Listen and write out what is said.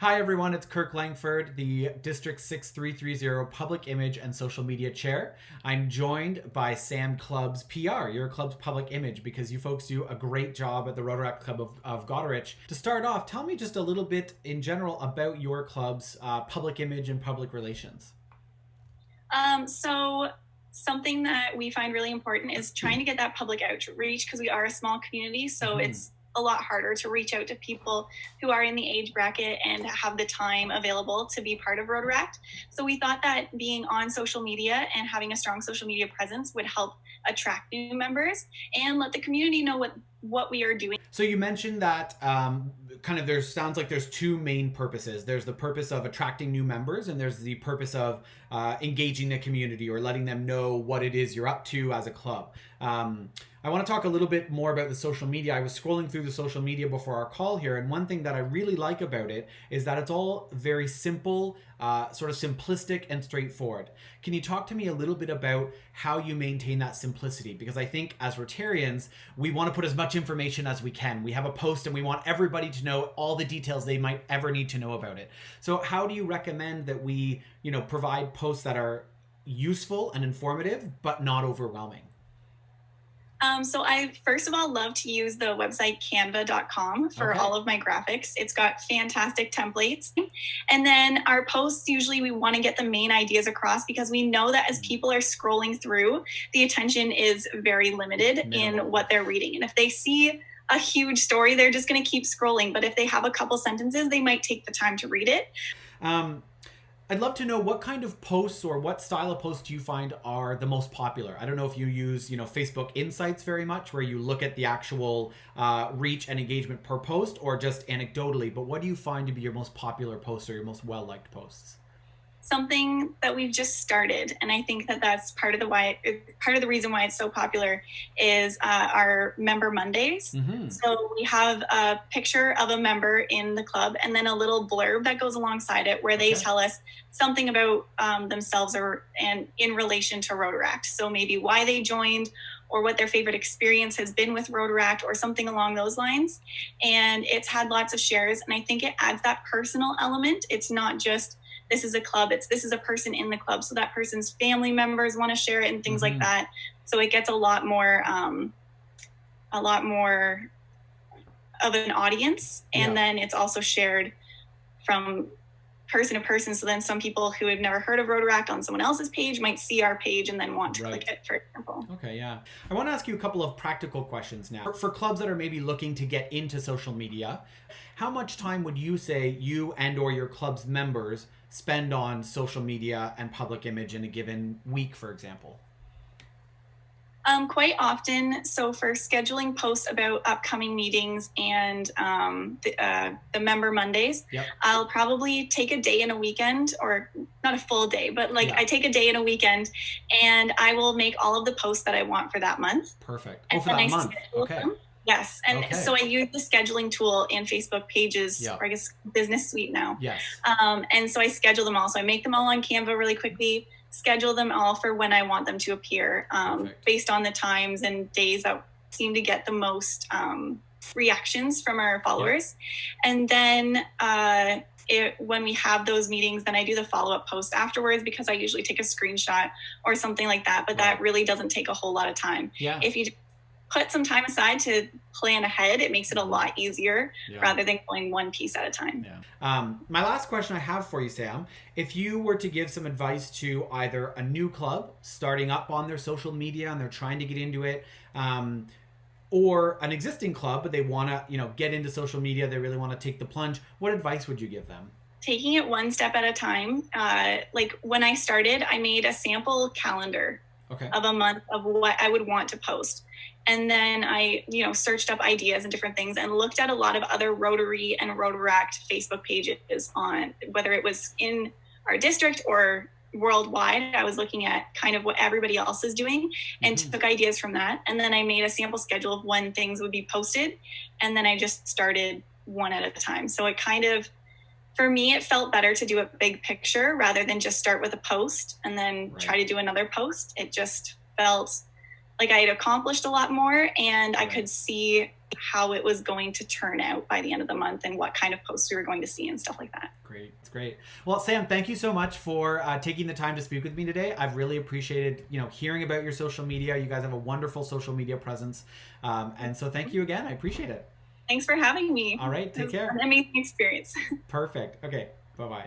Hi everyone, it's Kirk Langford, the District 6330 Public Image and Social Media Chair. I'm joined by Sam Clubb's PR, your club's public image, because you folks do a great job at the Rotaract Club of Goderich. To start off, tell me just a little bit in general about your club's public image and public relations. So something that we find really important is trying to get that public outreach because we are a small community. So it's a lot harder to reach out to people who are in the age bracket and have the time available to be part of Rotaract. So we thought that being on social media and having a strong social media presence would help attract new members and let the community know what we are doing. So you mentioned that sounds like there's two main purposes. There's the purpose of attracting new members, and there's the purpose of engaging the community or letting them know what it is you're up to as a club. I want to talk a little bit more about the social media. I was scrolling through the social media before our call here, and one thing that I really like about it is that it's all very simple, sort of simplistic and straightforward. Can you talk to me a little bit about how you maintain that simplicity? Because I think as Rotarians, we want to put as much information as we can. We have a post and we want everybody to know all the details they might ever need to know about it. So how do you recommend that we, provide posts that are useful and informative, but not overwhelming? So I first of all love to use the website canva.com for all of my graphics. It's got fantastic templates. And then our posts, usually we want to get the main ideas across because we know that as people are scrolling through, the attention is very limited in what they're reading. And if they see a huge story, they're just going to keep scrolling. But if they have a couple sentences, they might take the time to read it. I'd love to know what kind of posts or what style of posts do you find are the most popular? I don't know if you use, Facebook Insights very much, where you look at the actual reach and engagement per post, or just anecdotally, but what do you find to be your most popular posts or your most well-liked posts? Something that we've just started, and I think that that's part of the reason why it's so popular is our Member Mondays. So we have a picture of a member in the club and then a little blurb that goes alongside it where they tell us something about themselves and in relation to Rotaract. So maybe why they joined or what their favorite experience has been with Rotaract or something along those lines. And it's had lots of shares, and I think it adds that personal element. It's not just this is a club, this is a person in the club, so that person's family members want to share it and things like that. So it gets a lot more of an audience, and then it's also shared from person to person. So then some people who have never heard of Rotaract on someone else's page might see our page and then want to click it, for example. Okay, yeah. I want to ask you a couple of practical questions now. For clubs that are maybe looking to get into social media, how much time would you say you and or your club's members spend on social media and public image in a given week, for example? Quite often. So for scheduling posts about upcoming meetings and the Member Mondays, I'll probably take a day in a weekend, or not a full day, but I take a day in a weekend and I will make all of the posts that I want for that month. Perfect. And for that month. Okay. Them. Yes. And so I use the scheduling tool in Facebook Pages, or I guess Business Suite now. Yes. And so I schedule them all. So I make them all on Canva really quickly, schedule them all for when I want them to appear, based on the times and days that seem to get the most reactions from our followers. And then when we have those meetings, then I do the follow-up post afterwards because I usually take a screenshot or something like that. But that really doesn't take a whole lot of time. If you put some time aside to plan ahead, it makes it a lot easier rather than going one piece at a time. My last question I have for you, Sam, if you were to give some advice to either a new club starting up on their social media and they're trying to get into it, or an existing club, but they want to, get into social media, they really want to take the plunge, what advice would you give them? Taking it one step at a time. Like when I started, I made a sample calendar of a month of what I would want to post. And then I, searched up ideas and different things and looked at a lot of other Rotary and Rotaract Facebook pages on whether it was in our district or worldwide. I was looking at kind of what everybody else is doing and took ideas from that. And then I made a sample schedule of when things would be posted. And then I just started one at a time. So it kind of, for me, it felt better to do a big picture rather than just start with a post and then try to do another post. It just felt like I had accomplished a lot more and I could see how it was going to turn out by the end of the month and what kind of posts we were going to see and stuff like that. Great. It's great. Well, Sam, thank you so much for taking the time to speak with me today. I've really appreciated, hearing about your social media. You guys have a wonderful social media presence. And so thank you again. I appreciate it. Thanks for having me. All right. Take care. An amazing experience. Perfect. Okay. Bye-bye.